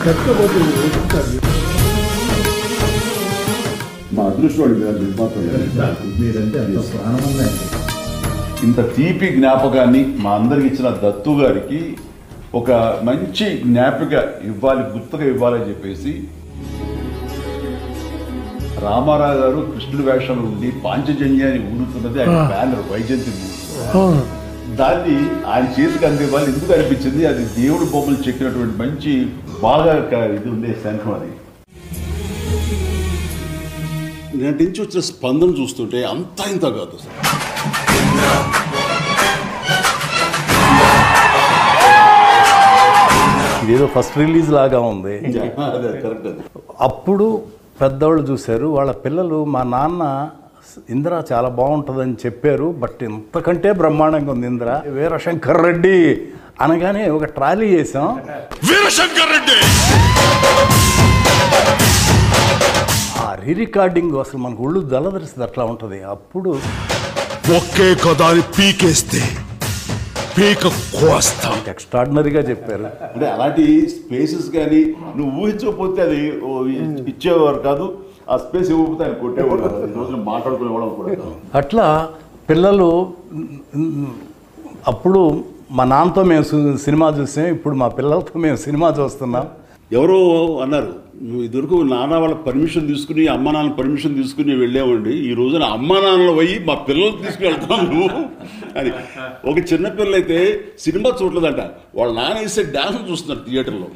మా అదృష్టం ఇంత తీపి జ్ఞాపకాన్ని మా అందరికి ఇచ్చిన దత్తు గారికి ఒక మంచి జ్ఞాపిక ఇవ్వాలి, గుర్తుగా ఇవ్వాలని చెప్పేసి రామారావు గారు కృష్ణుడి వేషంలో ఉండి పాంచజన్యాన్ని ఊడుతున్నది ఆయన బ్యానర్ వైజయంతి. దాన్ని ఆయన చేతికి అందివ్వాలి. ఎందుకు అనిపించింది, అది దేవుడు బొమ్మలు చెక్కినటువంటి మంచి బాగా ఇది ఉండే శంఖం. అది నేను నుంచి వచ్చిన స్పందన చూస్తుంటే అంతా ఇంత కాదు సార్. ఇదేదో ఫస్ట్ రిలీజ్ లాగా ఉంది. అప్పుడు పెద్దవాళ్ళు చూశారు, వాళ్ళ పిల్లలు మా నాన్న ఇందిర చాలా బాగుంటుందని చెప్పారు, బట్ ఇంతకంటే బ్రహ్మాండంగా ఉంది ఇందిర. వీరశంకర్ రెడ్డి అనగానే ఒక ట్రాలీ చేసాం. వీరశంకర్ రెడ్డి ఆ రీ రికార్డింగ్ అసలు మనకు ఒళ్ళు జలదరిస్తుంది, అట్లా ఉంటుంది. అప్పుడు ఒకే కదాని పీకేస్తే పీక కోస్తాం. ఎక్స్ట్రాడినరీగా చెప్పారు. అంటే అలాంటి స్పేసెస్ కానీ నువ్వు ఊహించకపోతే అది ఇచ్చేవారు కాదు, ఆ స్పేస్ ఇవ్వకపోతే ఆయన కొట్టేవాడు కాదు. ఈ రోజున మాట్లాడుకునేవాళ్ళం కూడా. అట్లా పిల్లలు అప్పుడు మా నాన్నతో మేము సినిమా చూసాం, ఇప్పుడు మా పిల్లలతో మేము సినిమా చూస్తున్నాం. ఎవరో అన్నారు, నువ్వు ఇదివరకు నాన్న వాళ్ళ పర్మిషన్ తీసుకుని అమ్మ నాన్న పర్మిషన్ తీసుకుని వెళ్ళామండి, ఈ రోజున అమ్మ నాన్నలు పోయి మా పిల్లలు తీసుకుని వెళ్తాం నువ్వు అని. ఒక చిన్నపిల్లలు అయితే సినిమా చూడలేదంట, వాళ్ళ నాన్న వేసే డ్యాన్స్ చూస్తున్నారు థియేటర్లో.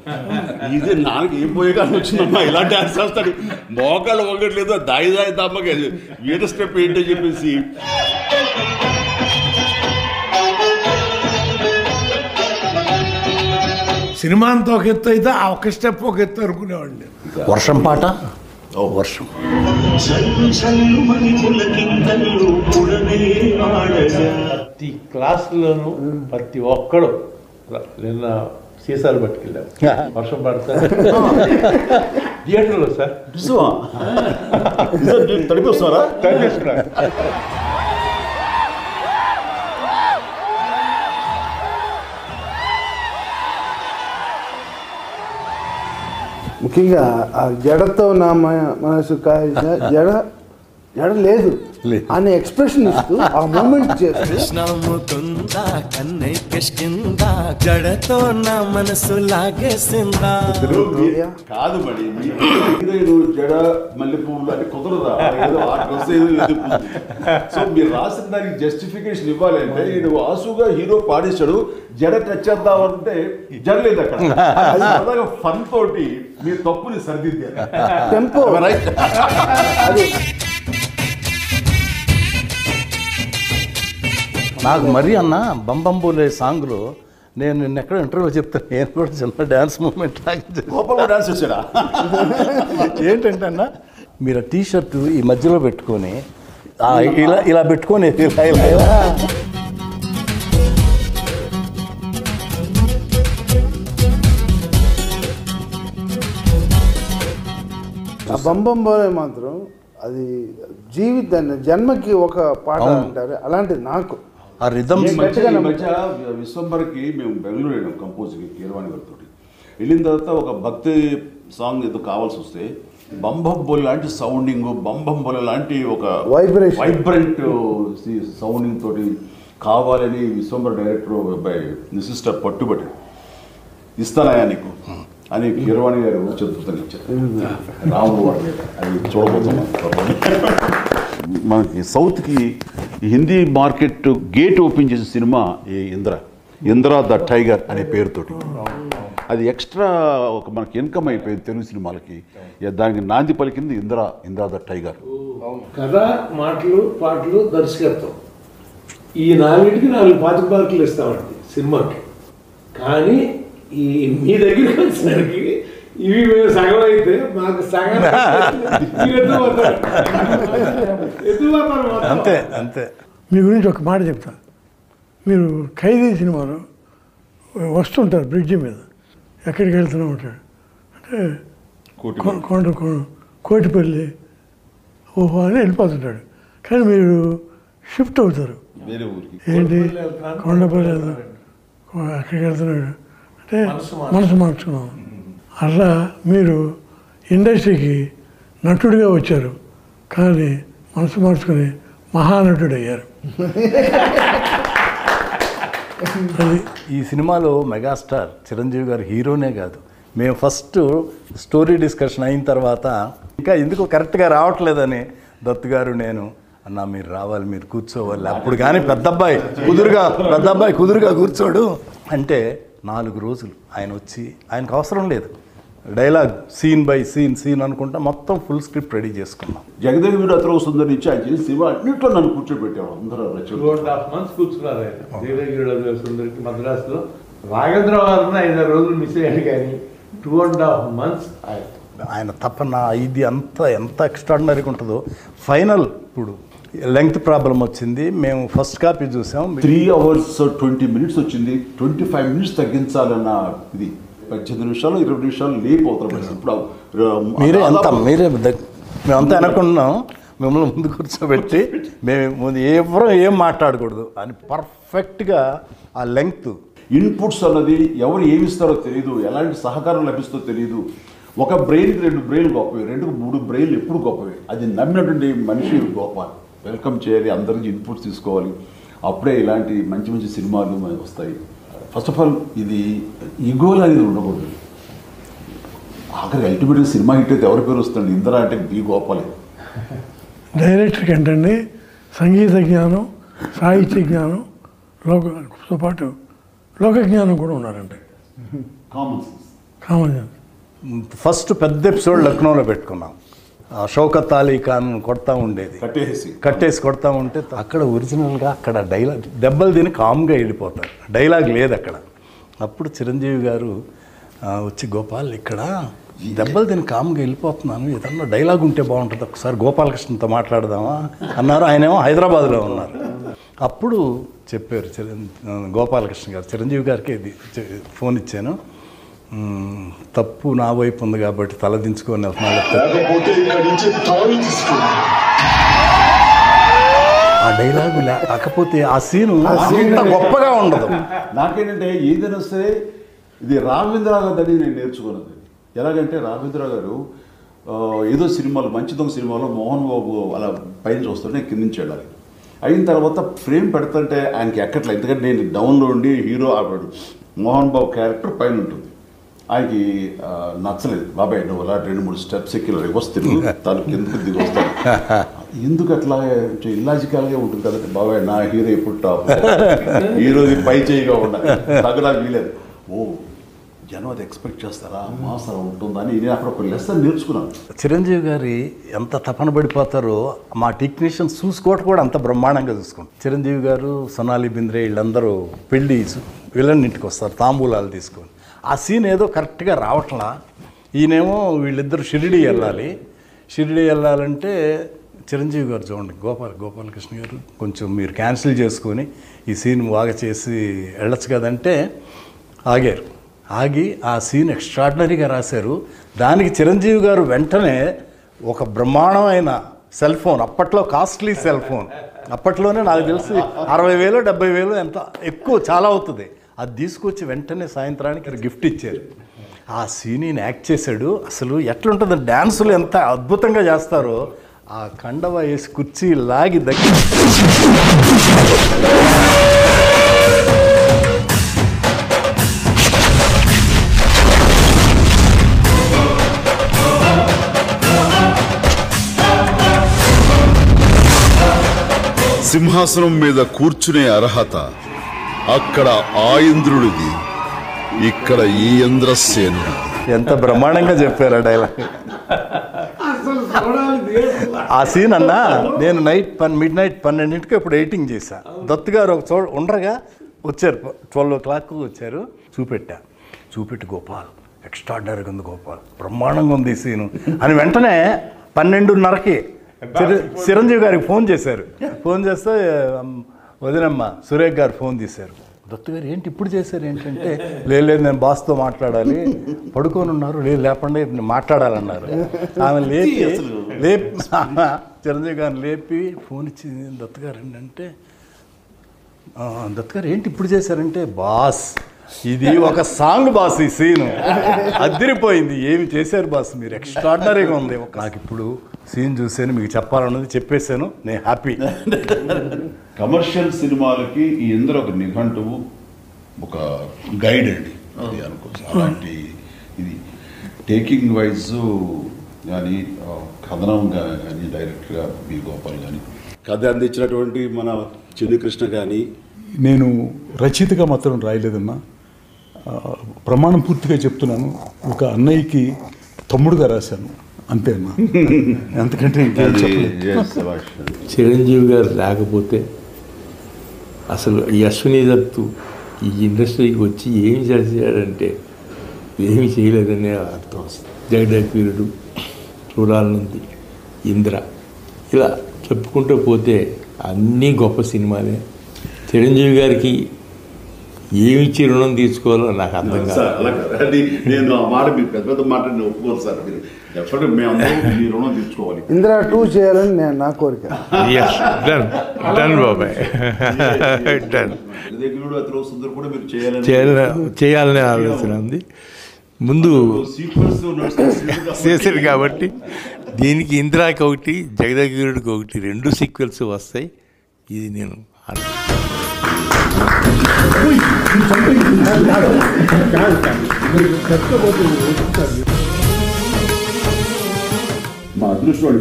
ఇదే నాన్నకి ఏం పోయే కానీ వచ్చిందమ్మా, ఇలా డ్యాన్స్ చేస్తాడు, మోకాళ్ళు వంగట్లేదు, దాయి దమ్మకి వీర స్టెప్ ఏంటో చెప్పేసి. సినిమా అంతా ఒక ఎత్తు అయితే ఆ ఒక స్టెప్ ఒక ఎత్తు అనుకునేవాడిని. వర్షం పాట, వర్షం ప్రతి క్లాసులోనూ ప్రతి ఒక్కడు నిన్న సీసాలు పట్టుకెళ్ళాం, వర్షం పడతా థియేటర్లో సార్ తడిపిస్తున్నారా? ముఖ్యంగా ఆ జడతో నా మనసు కాల్చిన జడ లేదు అనే ఎక్స్ప్రెషన్ ఇస్తూ ఆ మూమెంట్ చేస్తూ జడతో నా మనసు లాగేసిందా కాదు మరి జడ మల్లెపూలు అంటే కుదరదా? సో మీరు రాసిన దానికి జస్టిఫికేషన్ ఇవ్వాలి అంటే నువ్వు ఆసుగా హీరో పాడేశాడు, జడ టచ్ చేద్దామంటే జడ లేదు అక్కడ. అది ఫన్ తోటి మీరు తప్పుని సరిదిద్దారు. టెంపో అది నాకు మరీ అన్న బంబంబోలే సాంగ్లో నేను నిన్న ఎక్కడ ఇంటర్వ్యూ చెప్తాను, నేను కూడా చిన్న డ్యాన్స్ మూమెంట్ డాన్స్ చేశాడా ఏంటంటే అన్న, మీరు ఆ టీషర్టు ఈ మధ్యలో పెట్టుకొని ఇలా ఇలా పెట్టుకొని ఇలా ఇలా ఇలా ఆ బంబంబోలే మాత్రం అది జీవితాన్ని జన్మకి ఒక పాట అంటారు, అలాంటిది నాకు ఆ రిథమ్. ఈ మధ్య విశ్వంబర్కి మేము బెంగళూరు వెళ్ళాం కంపోజ్కి, కీరవాణి గారితో. వెళ్ళిన తర్వాత ఒక భక్తి సాంగ్ ఏదో కావాల్సి వస్తే బంబంబోలే లాంటి సౌండింగ్, బంబంబోలే లాంటి ఒక వైబ్రెంట్ సౌండింగ్ తోటి కావాలని విశ్వంబర్ డైరెక్టర్ బై నిసిస్టర్ పట్టుబట్టి ఇస్తానయా నీకు అని కీరవాణి గారు చతుర్థంగా ఇచ్చారు. రాముడు అది చూడబోతున్నాం. మనకి సౌత్కి హిందీ మార్కెట్ గేట్ ఓపెన్ చేసిన సినిమా ఈ ఇంద్ర ద టైగర్ అనే పేరుతోటి. అది ఎక్స్ట్రా ఒక మనకి ఇన్కమ్ అయిపోయింది తెలుగు సినిమాలకి. దానికి నాంది పలికింది ఇంద్ర ద టైగర్. కథ, మాటలు, పాటలు, దర్శకత్వం, ఈ నాలుగింటికి 4 5 మార్కులు ఇస్తామండి సినిమాకి. కానీ ఈ మీ దగ్గరికి వచ్చేసరికి ఇవి మేము సగం అయితే మాకు సగం అంతే అంతే. మీ గురించి ఒక మాట చెప్తా. మీరు ఖైదీ సినిమాలో వస్తుంటారు బ్రిడ్జి మీద, ఎక్కడికి వెళ్తూనే ఉంటాడు అంటే కోటిపల్లి ఓహో అని వెళ్ళిపోతుంటాడు. కానీ మీరు షిఫ్ట్ అవుతారు, ఏంటి కొండపల్లి అక్కడికి వెళ్తున్నాడు అంటే మనసు మార్చుకున్నాం. అలా మీరు ఇండస్ట్రీకి నటుడిగా వచ్చారు, కానీ మనసు మార్చుకుని మహానటుడు అయ్యారు. అది ఈ సినిమాలో మెగాస్టార్ చిరంజీవి గారు హీరోనే కాదు, మేము ఫస్ట్ స్టోరీ డిస్కషన్ అయిన తర్వాత ఇంకా ఎందుకు కరెక్ట్గా రావట్లేదని దత్తు గారు నేను అన్నా మీరు రావాలి, మీరు కూర్చోవాలి, అప్పుడు కానీ పెద్దబ్బాయి కుదురుగా కూర్చోడు అంటే 4 రోజులు ఆయన వచ్చి, ఆయనకు అవసరం లేదు డైలాగ్, సీన్ బై సీన్ అనుకుంటా మొత్తం ఫుల్ స్క్రిప్ట్ రెడీ చేసుకున్నాం. జగదేవి వీడు అతను సుందరి నుంచి ఆయన చేసి సినిమా అన్నింటిలో నన్ను కూర్చోబెట్టాడు. అందరూ 2.5 months కూర్చున్నారు ఆయన జగదేవి సుందరికి మద్రాసులో. రాఘవేంద్ర వారిని 5 రోజులు మిస్ అయ్యాడు, కానీ 2.5 months ఆయన తప్పన ఇది ఎంత ఎక్స్ట్రాడినరీగా ఉంటుందో. ఫైనల్ ఇప్పుడు లెంగ్త్ ప్రాబ్లం వచ్చింది, మేము ఫస్ట్ కాపీ చూసాం, 3 hours 20 minutes వచ్చింది. 25 minutes తగ్గించాలన్న ఇది 18 నిమిషాలు 20 నిమిషాలు లేపు అవుతాం. ఇప్పుడు మేమంతా అనుకున్నాం మిమ్మల్ని ముందు కూర్చోబెట్టి మేము ఎవరో ఏం మాట్లాడకూడదు అని పర్ఫెక్ట్గా ఆ లెంగ్త్ ఇన్పుట్స్ అన్నది ఎవరు ఏమి ఇస్తారో తెలియదు, ఎలాంటి సహకారం లభిస్తుందో తెలియదు. ఒక బ్రెయిన్కి 2 బ్రెయిన్లు గొప్పవి, 2కు 3 బ్రెయిన్లు ఎప్పుడు గొప్పవి. అది నమ్మినటువంటి మనిషి గొప్ప. వెల్కమ్ చేయాలి, అందరికీ ఇన్పుట్స్ తీసుకోవాలి, అప్పుడే ఇలాంటి మంచి మంచి సినిమాలు వస్తాయి. ఫస్ట్ ఆఫ్ ఆల్ ఇది ఈగోలు అనేది ఉండకూడదు. ఆఖరికి అల్టిమేట్గా సినిమా హిట్ అయితే ఎవరి పేరు వస్తుంది? ఇందిరా అంటే బి గోపాలే. డైరెక్టర్కి ఏంటండి సంగీత జ్ఞానం, సాహిత్య జ్ఞానం, లోకతో పాటు లోక జ్ఞానం కూడా ఉన్నారండి. Common common. ఫస్ట్ పెద్ద ఎపిసోడ్ లక్నోలో పెట్టుకున్నాం. షౌకత్ అలీ ఖాన్ కొడతా ఉండేది, కట్టేసి కొడతా ఉంటే అక్కడ ఒరిజినల్గా అక్కడ డైలాగ్ దెబ్బలు తిని కామ్గా వెళ్ళిపోతారు, డైలాగ్ లేదు అక్కడ. అప్పుడు చిరంజీవి గారు వచ్చి గోపాల్ ఇక్కడ దెబ్బలు తిని కామ్గా వెళ్ళిపోతున్నాను, ఏదన్నా డైలాగ్ ఉంటే బాగుంటుంది, ఒకసారి గోపాలకృష్ణతో మాట్లాడదామా అన్నారు. ఆయనేమో హైదరాబాద్లో ఉన్నారు. అప్పుడు చెప్పారు గోపాలకృష్ణ గారు, చిరంజీవి గారికి ఇది ఫోన్ ఇచ్చాను, తప్పు నా వైపు ఉంది కాబట్టి తలదించుకొని ఆ డైలాగు లేకపోతే ఆ సీను గొప్పగా ఉండదు. నాకేంటంటే ఏదైనా సరే ఇది రాఘవేంద్ర గారిని నేను నేర్చుకున్నది. ఎలాగంటే రాఘవేంద్ర గారు ఏదో సినిమాలో మంచి దొంగ సినిమాలో మోహన్ బాబు అలా పైన చూస్తుంటే కింద నుంచి వెళ్ళాలి. అయిన తర్వాత ఫ్రేమ్ పెడుతుంటే ఆయనకి ఎక్కట్లేదు, ఎందుకంటే నేను డౌన్లో ఉండి హీరో ఆపాడు, మోహన్ బాబు క్యారెక్టర్ పైన ఉంటుంది. ఆయనకి నచ్చలేదు. బాబాయ్ నువ్వు అలా 2-3 స్టెప్స్ ఎక్కి వస్తుంది, తను కిందకి దిగి వస్తాను. ఎందుకు అట్లా ఇల్లాజికల్గా ఉంటుంది కదంటే, బాబాయ్ నా హీరో ఎప్పుడు టాప్, హీరోది పై చేయిగా ఉండాలి, తగ్గడానికి వీలేదు. ఓ జనం అది ఎక్స్పెక్ట్ చేస్తారా, మాస్ అలా ఉంటుందని నేను అక్కడ ఒక లెసన్ నేర్చుకున్నాను. చిరంజీవి గారి ఎంత తపన పడిపోతారో మా టెక్నీషియన్స్ చూసుకోవటం కూడా అంత బ్రహ్మాండంగా చూసుకుంటారు. చిరంజీవి గారు, సొనాలి బింద్రే వీళ్ళందరూ పెళ్ళి వీళ్ళన్నింటికి వస్తారు తాంబూలాలు తీసుకొని. ఆ సీన్ ఏదో కరెక్ట్గా రావట్లా. ఈయనేమో వీళ్ళిద్దరు షిరిడి వెళ్ళాలంటే చిరంజీవి గారు చూడండి, గోపాలకృష్ణ గారు కొంచెం మీరు క్యాన్సిల్ చేసుకొని ఈ సీన్ బాగా చేసి వెళ్ళొచ్చు కదంటే ఆగారు. ఆగి ఆ సీన్ ఎక్స్ట్రాడినరీగా రాశారు. దానికి చిరంజీవి గారు వెంటనే ఒక బ్రహ్మాండమైన సెల్ ఫోన్, అప్పట్లో కాస్ట్లీ సెల్ ఫోన్, అప్పట్లోనే నాకు తెలిసి 60,000 70,000 ఎంత ఎక్కువ చాలా అవుతుంది, అది తీసుకొచ్చి వెంటనే సాయంత్రానికి గిఫ్ట్ ఇచ్చారు. ఆ సీన్ యాక్ట్ చేశాడు. అసలు ఎట్లుంటుంది, డ్యాన్సులు ఎంత అద్భుతంగా చేస్తారో. ఆ కండవ వేసి కుర్చీ లాగి దగ్గర సింహాసనం మీద కూర్చునే అర్హత అక్కడ ఆ ఇంద్రుడిది, ఇక్కడ ఈ ఇంద్రసేనుడి. ఎంత బ్రహ్మాండంగా చెప్పారు ఆ డైలాగ్. ఆ సీన్ అన్నా నేను మిడ్ నైట్ 12ంటికి ఇప్పుడు ఎడిటింగ్ చేశా. దత్తు గారు ఒక ఉండగా వచ్చారు, 12 o'clock వచ్చారు. చూపెట్టి గోపాల్ ఎక్స్ట్రాడినరీగా ఉంది, గోపాల్ బ్రహ్మాండంగా ఉంది ఈ సీను అని వెంటనే 12:30కి చిరంజీవి గారికి ఫోన్ చేశారు. ఫోన్ చేస్తే వదినమ్మ సురేఖ్ గారు ఫోన్ తీశారు. దత్తు గారు ఏంటి ఇప్పుడు చేశారు ఏంటంటే, లేదు నేను బాస్తో మాట్లాడాలి, పడుకొని ఉన్నారు, లేపండి మాట్లాడాలన్నారు. ఆమె లేపి చిరంజీవి గారిని లేపి ఫోన్ ఇచ్చి దత్తు గారు ఏంటంటే, దత్తు గారు ఏంటి ఇప్పుడు చేశారంటే, బాస్ ఇది ఒక సాంగ్ బాస్, ఈ సీన్ అదిరిపోయింది. ఏమి చేశారు బాస్ మీరు, ఎక్స్ట్రాడినరీగా ఉంది. నాకు ఇప్పుడు సీన్ చూసాను, మీకు చెప్పాలన్నది చెప్పేశాను, నేను హ్యాపీ. కమర్షియల్ సినిమాలకి ఈ ఇంద్ర ఒక నిఘంటువు, ఒక గైడ్ అండి అది అనుకోవచ్చు. అలాంటి ఇది టేకింగ్ వైజ్ కానీ కథనం కానీ డైరెక్ట్గా బి గోపాల్ కానీ కథ అందించినటువంటి మన చిన్ని కృష్ణ కానీ. నేను రచయితగా మాత్రం రాయలేదన్నా, ప్రమాణం పూర్తిగా చెప్తున్నాను, ఒక అన్నయ్యకి తమ్ముడుగా రాశాను అంతే అన్న. అంతకంటే ఇంకేం చెప్పలేదు. చిరంజీవి గారు లేకపోతే అసలు ఈ అశ్విని దత్తు ఈ ఇండస్ట్రీకి వచ్చి ఏమి చేశాడంటే ఏమి చేయలేదనే అర్థం వస్తుంది. జగదేకవీరుడు, చూడాలనుంది, ఇంద్ర, ఇలా చెప్పుకుంటూ పోతే అన్నీ గొప్ప సినిమాలే. చిరంజీవి గారికి ఏమిచ్చి రుణం తీసుకోవాలో నాకు అర్థం కాదు. నేను ఆ మాట మీరు పెద్ద పెద్ద మాట ఒప్పుకోరు సార్. మీరు డెఫినెట్గా మేమందరం మీ రుణం తీర్చుకోవాలి. ఇంద్ర 2 చేయాలని నా కోరిక. డన్ బాబాయ్, డన్. కూడా మీరు చేయాలనే ఆలోచన ఉంది. ముందు చేశారు కాబట్టి దీనికి ఇంద్రాకి ఒకటి, జగదేకవీరుడికి ఒకటి, 2 సీక్వెల్స్ వస్తాయి. ఇది నేను మా అదృష్టం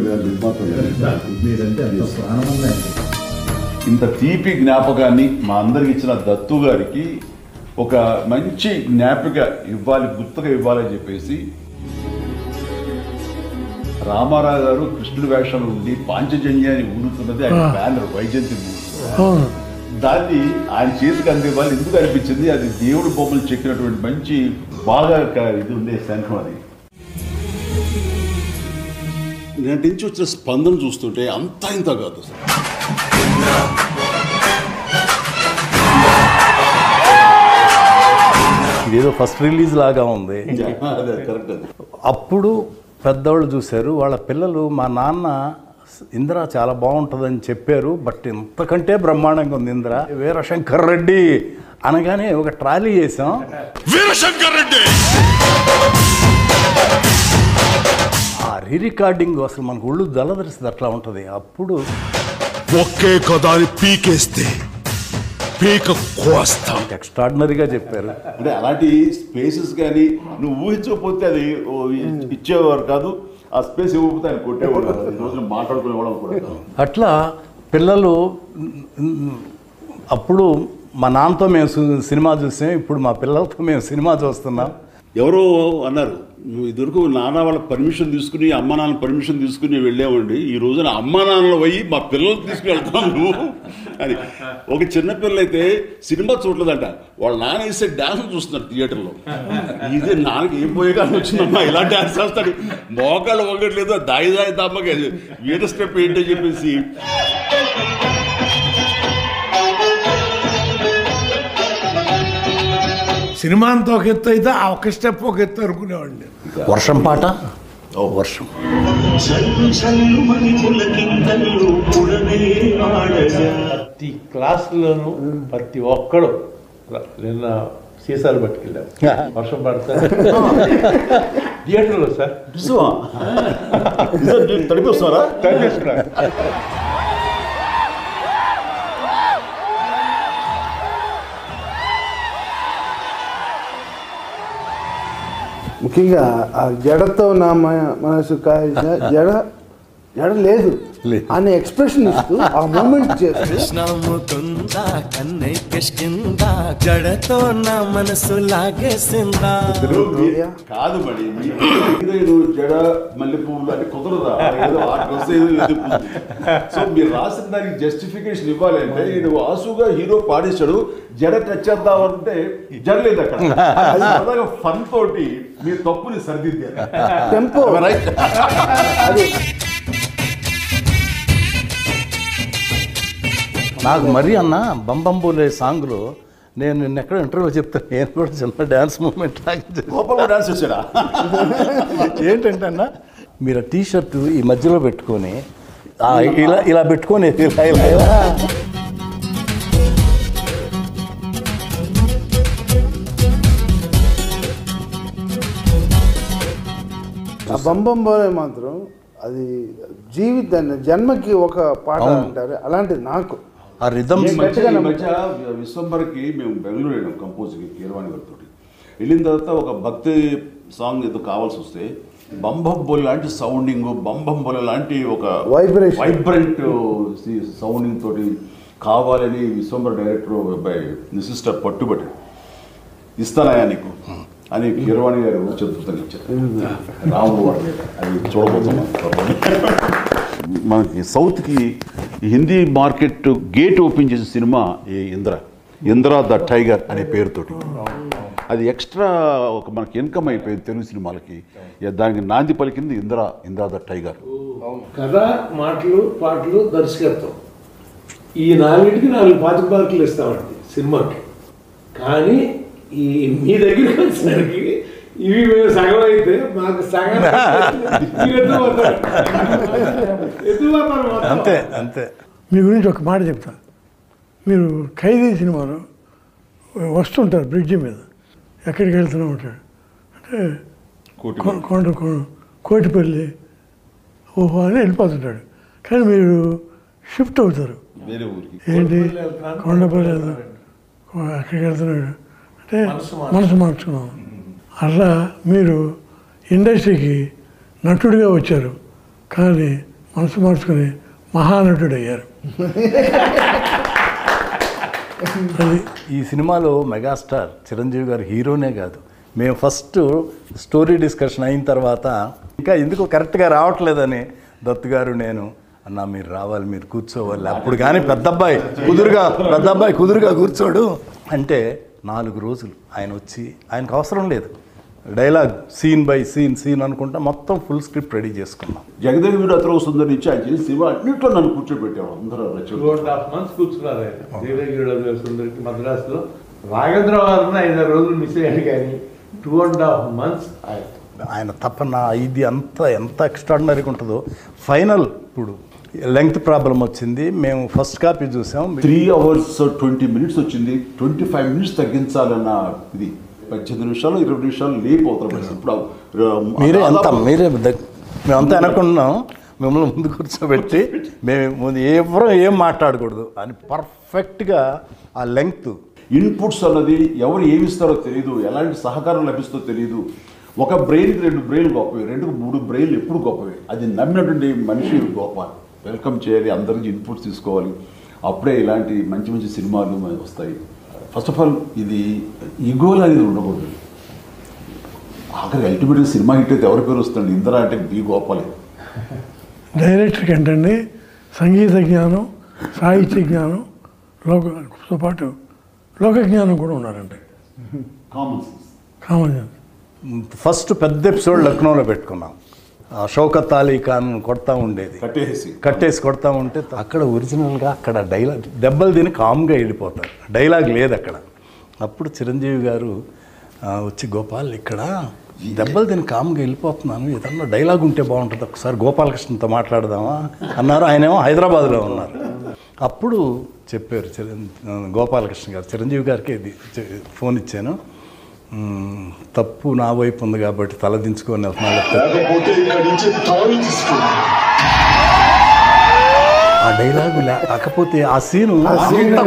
ఇంత తీపి జ్ఞాపకాన్ని మా అందరికి ఇచ్చిన దత్తు గారికి ఒక మంచి జ్ఞాపిక ఇవ్వాలి, గుర్తుగా ఇవ్వాలని చెప్పేసి రామారావు గారు కృష్ణుడి వేషంలో ఉండి పాంచజన్యాన్ని ఊరుతున్నది ఆయన బ్యానర్ వైజయంతి. దాన్ని ఆయన చేతికి అందివ్వాలి. ఎందుకు అనిపించింది, అది దేవుడు బొమ్మలు చెక్కినటువంటి మంచి బాగా ఇది ఉండే శంఖం అది. నేటి నుంచి వచ్చిన స్పందన చూస్తుంటే అంతా ఇంత కాదు సార్. ఇదేదో ఫస్ట్ రిలీజ్ లాగా ఉంది. కరెక్ట్. అప్పుడు పెద్దవాళ్ళు చూశారు, వాళ్ళ పిల్లలు మా నాన్న ఇంద్ర చాలా బాగుంటుందని చెప్పారు, బట్ ఇంతకంటే బ్రహ్మాండంగా ఉంది ఇంద్ర. వీరశంకర్ రెడ్డి అనగానే ఒక ట్రాలీ చేసాం. వీరశంకర్ రెడ్డి ఆ రీ రికార్డింగ్ అసలు మనకు ఒళ్ళు దళదరిస్తుంది, అట్లా ఉంటుంది. అప్పుడు ఒకే కథని పీకేస్తే పీక కోస్తాం. ఎక్స్ట్రాడినరీగా చెప్పారు. అంటే అలాంటి స్పేసెస్ కానీ నువ్వు ఊహించకపోతే అది ఇచ్చేవారు కాదు, ఆ స్పేస్ ఇవ్వకపోతే ఆయన కొట్టేవాడు కాదు. ఈ రోజున మాట్లాడుకునేవాళ్ళం కూడా. అట్లా పిల్లలు అప్పుడు మా నాన్నతో మేము సినిమా చూసాం, ఇప్పుడు మా పిల్లలతో మేము సినిమా చూస్తున్నాం. ఎవరో అన్నారు, నువ్వు ఇదివరకు నాన్న వాళ్ళ పర్మిషన్ తీసుకుని అమ్మ నాన్న పర్మిషన్ తీసుకుని వెళ్ళామండి, ఈ రోజున అమ్మ నాన్నలు పోయి మా పిల్లలు తీసుకుని వెళ్తాం నువ్వు అని. ఒక చిన్నపిల్ల అయితే సినిమా చూడలేదంట, వాళ్ళ నాన్న వేసే డ్యాన్స్ చూస్తున్నారు థియేటర్లో. ఇదే నాన్నకి ఏం పోయే కానీ వచ్చిందమ్మా, ఇలా డ్యాన్స్ చేస్తాడు, మోకాళ్ళు వంగట్లేదు, దాయి దాయి దమ్మకి వేరే స్టెప్ ఏంటో చెప్పేసి. సినిమా అంతా ఒక ఎత్తు అయితే ఆ ఒక స్టెప్ ఒక ఎత్తు అనుకునేవాడిని. వర్షం పాట, వర్షం ప్రతి క్లాసులోనూ ప్రతి ఒక్కడు నిన్న సీసాలు పట్టుకెళ్ళాం, వర్షం పడతా థియేటర్లో సార్ తడిపిస్తారా? ముఖ్యంగా ఆ జడతో నా మనసు కాల్చిన జడ లేదు అనే ఎక్స్ప్రెషన్ ఇస్తూ ఆ మూమెంట్ చేస్తూ కృష్ణముకుందా కన్నై కిష్కిందా జడతో నా మనసు లాగేసిందా. కాదు మరి జడ మల్లె పువ్వులు అంటే కుదరదా? సో మీరు రాసిన దానికి జస్టిఫికేషన్ ఇవ్వాలి అంటే ఈడు ఆసుగా హీరో పాడేశాడు, జడ టచ్ చేద్దామంటే జరలేదు అక్కడ. అది ఫన్ తోటి మీరు తప్పుని సరిదిద్దారు. టెంపో అది నాకు మరీ అన్న బంబంబోలే సాంగ్లో నేను నిన్న ఎక్కడ ఇంటర్వ్యూ చెప్తాను, నేను కూడా చిన్న డ్యాన్స్ మూమెంట్ గోపాల్ డాన్స్ చేశాడా? ఏంటంటే అన్న మీరు ఆ టీషర్టు ఈ మధ్యలో పెట్టుకొని ఇలా ఇలా పెట్టుకొని ఇలా ఇలా ఇలా ఆ బంబంబోలే మాత్రం అది జీవితాన్ని జన్మకి ఒక పాట అంటారు అలాంటిది నాకు ఆ రిథమ్ ఈ మధ్య విశ్వంబర్కి మేము బెంగళూరు వెళ్ళాం కంపోజ్కి కీరవాణి గారితో. వెళ్ళిన తర్వాత ఒక భక్తి సాంగ్ ఏదో కావాల్సి వస్తే బంబంబోలి లాంటి సౌండింగ్, బంబంబోలి లాంటి ఒక వైబ్రెంట్ సౌండింగ్ తోటి కావాలని విశ్వంబర్ డైరెక్టర్ బై నిసిస్టర్ పట్టుబట్టి ఇస్తానయా నీకు అని కీరవాణి గారు చతుర్థంగా ఇచ్చారు. రాముడు అది చూడబోతున్నాం. మనకి సౌత్కి హిందీ మార్కెట్ గేట్ ఓపెన్ చేసిన సినిమా ఈ ఇంద్ర ద టైగర్ అనే పేరుతోటి. అది ఎక్స్ట్రా ఒక మనకి ఇన్కమ్ అయిపోయింది తెలుగు సినిమాలకి. దానికి నాంది పలికింది ఇంద్ర ద టైగర్. కథ, మాటలు, పాటలు, దర్శకత్వం ఈ నాలుగింటికి 4 25 మార్కులు ఇస్తామండి సినిమాకి. కానీ ఈ మీ దగ్గరికి వచ్చేసరికి ఇవి మేము సగం అయితే మాకు సగం అంతే అంతే. మీ గురించి ఒక మాట చెప్తా. మీరు ఖైదీ సినిమాలో వస్తుంటారు బ్రిడ్జి మీద, ఎక్కడికి వెళ్తూనే ఉంటాడు అంటే కోటిపల్లి ఓహో అని వెళ్ళిపోతుంటాడు. కానీ మీరు షిఫ్ట్ అవుతారు, ఏంటి కొండపల్లి అక్కడికి వెళ్తున్నాడు అంటే మనసు మార్చుకున్నాం. అలా మీరు ఇండస్ట్రీకి నటుడిగా వచ్చారు, కానీ మనసు మార్చుకుని మహానటుడు అయ్యారు. ఈ సినిమాలో మెగాస్టార్ చిరంజీవి గారు హీరోనే కాదు. మేము ఫస్ట్ స్టోరీ డిస్కషన్ అయిన తర్వాత ఇంకా ఎందుకు కరెక్ట్గా రావట్లేదని దత్తు గారు నేను అన్నా మీరు రావాలి, మీరు కూర్చోవాలి. అప్పుడు కానీ పెద్దబ్బాయి కుదురుగా కూర్చోడు అంటే 4 రోజులు ఆయన వచ్చి, ఆయనకు అవసరం లేదు డైలాగ్, సీన్ బై సీన్ అనుకుంటా మొత్తం ఫుల్ స్క్రిప్ట్ రెడీ చేసుకున్నాం. జగదేవి వీడు అతను సుందరి నుంచి ఆయన చేసి సినిమా అన్నింటిలో నన్ను కూర్చోబెట్టాడు. అందరూ 2.5 months కూర్చున్నారు ఆయన జగదేవి సుందరికి మద్రాసులో. రాఘవేంద్ర వారిని 5 రోజులు మిస్ అయ్యాడు, కానీ 2.5 months ఆయన తప్పన ఇది ఎంత ఎక్స్ట్రాడినరీగా ఉంటుందో. ఫైనల్ ఇప్పుడు లెంగ్త్ ప్రాబ్లం వచ్చింది, మేము ఫస్ట్ కాపీ చూసాం. 3 hours 20 minutes వచ్చింది. 25 minutes తగ్గించాలన్న ఇది 18 నిమిషాలు 20 నిమిషాలు లేకపోతాం. ఇప్పుడు మేమంతా అనుకున్నాం మిమ్మల్ని ముందు కూర్చోబెట్టి మేము ఎవరో ఏం మాట్లాడకూడదు అని పర్ఫెక్ట్గా ఆ లెంగ్త్ ఇన్పుట్స్ అన్నది ఎవరు ఏమి ఇస్తారో తెలియదు, ఎలాంటి సహకారం లభిస్తుందో తెలియదు. ఒక బ్రెయిన్కి 2 బ్రెయిన్లు గొప్పవి, 2కు 3 బ్రెయిన్లు ఎప్పుడు గొప్పవి. అది నమ్మినటువంటి మనిషి గొప్ప. వెల్కమ్ చేయాలి, అందరికి ఇన్పుట్స్ తీసుకోవాలి, అప్పుడే ఇలాంటి మంచి మంచి సినిమాలు వస్తాయి. ఫస్ట్ ఆఫ్ ఆల్ ఇది ఈగోలు అనేది ఉండకూడదు. ఆఖరికి అల్టిమేట్గా సినిమా హిట్ అయితే ఎవరి పేరు వస్తుంది? ఇంద్ర అంటే బి గోపాలే. డైరెక్టర్కి ఏంటండి సంగీత జ్ఞానం, సాహిత్య జ్ఞానం, లోకతో పాటు లోక జ్ఞానం కూడా ఉన్నారండి. Common sense. ఫస్ట్ పెద్ద ఎపిసోడ్ లక్నోలో పెట్టుకున్నాం. షౌకత్ అలీ ఖాన్ కొడతా ఉండేది, కట్టేసి కొడతా ఉంటే అక్కడ ఒరిజినల్గా అక్కడ డైలాగ్ దెబ్బలు తిని కామ్గా వెళ్ళిపోతారు, డైలాగ్ లేదు అక్కడ. అప్పుడు చిరంజీవి గారు వచ్చి గోపాల్ ఇక్కడ దెబ్బలు తిని కామ్గా వెళ్ళిపోతున్నాను, ఏదన్నా డైలాగ్ ఉంటే బాగుంటుంది, ఒకసారి గోపాలకృష్ణతో మాట్లాడదామా అన్నారు. ఆయనేమో హైదరాబాద్లో ఉన్నారు. అప్పుడు చెప్పారు గోపాలకృష్ణ గారు, చిరంజీవి గారికి ఫోన్ ఇచ్చాను, తప్పు నా వైపు ఉంది కాబట్టి తలదించుకొని ఆ డైలాగు లేకపోతే ఆ సీను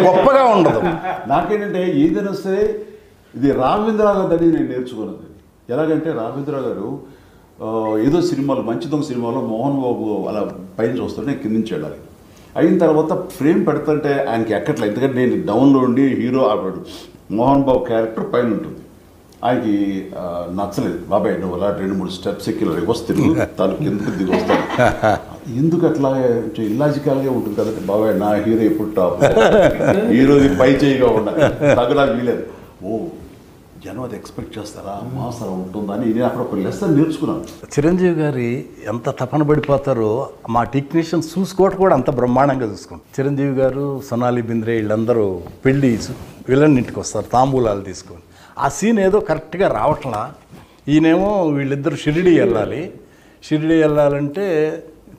గొప్పగా ఉండదు. నాకేంటంటే ఏదైనా సరే ఇది రాఘవేంద్రరావు గారిని నేను నేర్చుకున్నది. ఎలాగంటే రాఘవేంద్రరావు గారు ఏదో సినిమాలో మంచి దొంగ సినిమాలో మోహన్ బాబు అలా పైన చూస్తుంటే కింద నుంచి వెళ్ళాలి. అయిన తర్వాత ఫ్రేమ్ పెడుతుంటే ఆయనకి ఎక్కట్లేదు, ఎందుకంటే నేను డౌన్లో ఉండి హీరో ఆపాడు, మోహన్ బాబు క్యారెక్టర్ పైన ఉంటుంది. ఆయనకి నచ్చలేదు. బాబాయ్ నువ్వు అలా 2-3 స్టెప్స్ ఎక్కి వస్తుంది తను కిందకి దిగి వస్తాను. ఎందుకు అట్లా ఇల్లాజికల్గా ఉంటుంది కదంటే, బాబాయ్ నా హీరో ఎప్పుడు టాప్, హీరోది పై చేయిగా ఉండాలి, తగ్గడానికి వీలేదు. ఓ జనం అది ఎక్స్పెక్ట్ చేస్తారా, మాస్ అలా ఉంటుందని నేను అక్కడ ఒక లెసన్ నేర్చుకున్నాను. చిరంజీవి గారి ఎంత తపన పడిపోతారో మా టెక్నీషియన్స్ చూసుకోవటం కూడా అంత బ్రహ్మాండంగా చూసుకుంటారు. చిరంజీవి గారు, సొనాలి బింద్రే వీళ్ళందరూ పెళ్ళి వీళ్ళన్నింటికి వస్తారు తాంబూలాలు తీసుకొని. ఆ సీన్ ఏదో కరెక్ట్గా రావట్లా. ఈయనేమో వీళ్ళిద్దరు షిరిడి వెళ్ళాలి. షిరిడి వెళ్ళాలంటే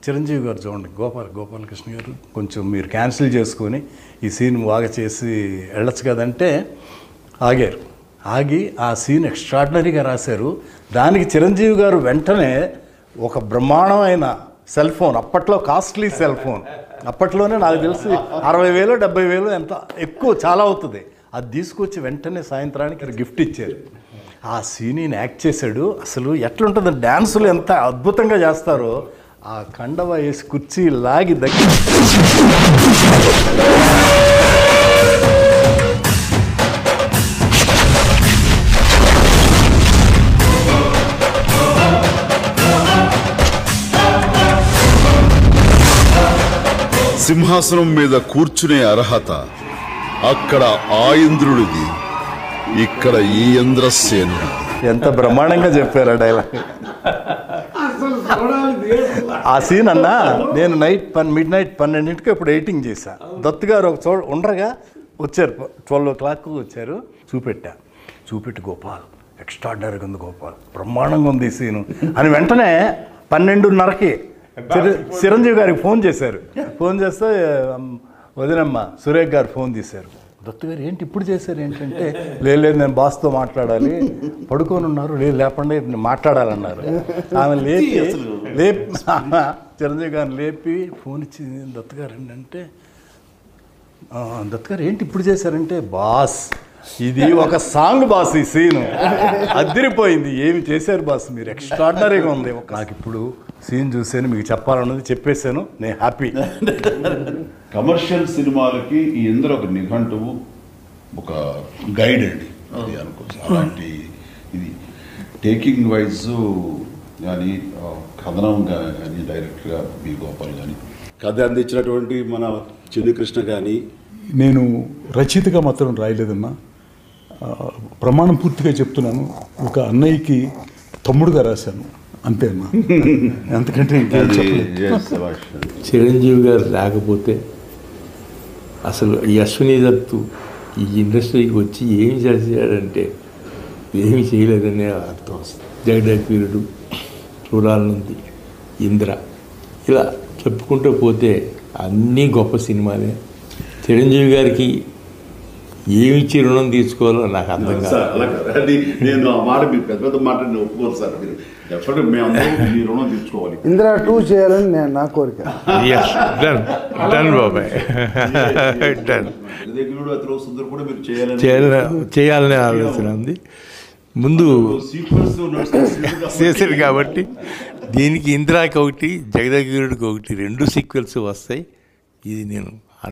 చిరంజీవి గారు చూడండి, గోపాలకృష్ణ గారు కొంచెం మీరు క్యాన్సిల్ చేసుకొని ఈ సీన్ బాగా చేసి వెళ్ళచ్చు కదంటే ఆగారు. ఆగి ఆ సీన్ ఎక్స్ట్రాడినరీగా రాశారు. దానికి చిరంజీవి గారు వెంటనే ఒక బ్రహ్మాండమైన సెల్ ఫోన్, అప్పట్లో కాస్ట్లీ సెల్ ఫోన్, అప్పట్లోనే నాకు తెలిసి 60,000 70,000 ఎంత ఎక్కువ చాలా అవుతుంది. అది తీసుకొచ్చి వెంటనే సాయంత్రానికి గిఫ్ట్ ఇచ్చారు. ఆ సీన్ యాక్ట్ చేశాడు. అసలు ఎట్లుంటుంది, డ్యాన్సులు ఎంత అద్భుతంగా చేస్తారో. ఆ కండవ వేసి కుర్చీ లాగి దగ్గర సింహాసనం మీద కూర్చునే అర్హత అక్కడ ఆ ఇంద్రుడిది, ఇక్కడ ఈ ఇంద్రసేనుడి. ఎంత బ్రహ్మాండంగా చెప్పారు ఆ డైలాగ్. ఆ సీన్ అన్నా నేను మిడ్ నైట్ 12ంటికి ఇప్పుడు ఎడిటింగ్ చేశా. దత్తు గారు ఒక చోట ఉండగా వచ్చారు, 12 o'clock వచ్చారు. చూపెట్టి గోపాల్ ఎక్స్ట్రాడినరీగా ఉంది, గోపాల్ బ్రహ్మాండంగా ఉంది ఈ సీను అని వెంటనే 12:30కి చిరంజీవి గారికి ఫోన్ చేశారు. ఫోన్ చేస్తే వదినమ్మ సురేఖ్ గారు ఫోన్ తీశారు. దత్తు గారు ఏంటి ఇప్పుడు చేశారు ఏంటంటే, లేదు నేను బాస్తో మాట్లాడాలి, పడుకొని ఉన్నారు, లేదు లేపండి మాట్లాడాలన్నారు. ఆమె లేపి చిరంజీవి గారిని లేపి ఫోన్ ఇచ్చి దత్తు గారు ఏంటంటే, దత్తు గారు ఏంటి ఇప్పుడు చేశారంటే, బాస్ ఇది ఒక సాంగ్ బాస్, ఈ సీను అదిరిపోయింది, ఏమి చేశారు బాస్ మీరు, ఎక్స్ట్రాడినరీగా ఉంది. నాకు ఇప్పుడు సీన్ చూసాను, మీకు చెప్పాలన్నది చెప్పేశాను, నేను హ్యాపీ. కమర్షియల్ సినిమాలకి ఈ ఇంద్ర ఒక నిఘంటువు, ఒక గైడ్ అండి అది అనుకోవచ్చు. అలాంటి ఇది టేకింగ్ వైజ్ కానీ కథనం కానీ డైరెక్ట్గా బి గోపాల్ కానీ కథ అందించినటువంటి మన చిన్ని కృష్ణ కానీ. నేను రచయితగా మాత్రం రాయలేదన్నా, ప్రమాణం పూర్తిగా చెప్తున్నాను, ఒక అన్నయ్యకి తమ్ముడుగా రాశాను అంతే అన్నా, అంతకంటే ఇంకేం చెప్పలేదు. చిరంజీవి గారు లేకపోతే అసలు ఈ అశ్విని దత్తు ఈ ఇండస్ట్రీకి వచ్చి ఏమి చేశాడంటే ఏమి చేయలేదనే అర్థం వస్తుంది. జగదేకవీరుడు, చూడాలనుంది, ఇంద్ర, ఇలా చెప్పుకుంటూ పోతే అన్నీ గొప్ప సినిమాలే. చిరంజీవి గారికి ఏమిచ్చి రుణం తీసుకోవాలో నాకు అర్థం కాదు. నేను ఆ మాట మీరు పెద్ద పెద్ద మాట ఒప్పుకోరు సార్, మీరు డెఫినెట్గా మేము మీ రుణం తీర్చుకోవాలి. ఇంద్ర 2 చేయాలని నా కోరిక. చేయాలనే ఆలోచన ఉంది. ముందు చేశారు కాబట్టి దీనికి ఇంద్రాకి ఒకటి, జగదేకవీరుడికి ఒకటి, 2 సీక్వెల్స్ వస్తాయి. ఇది నేను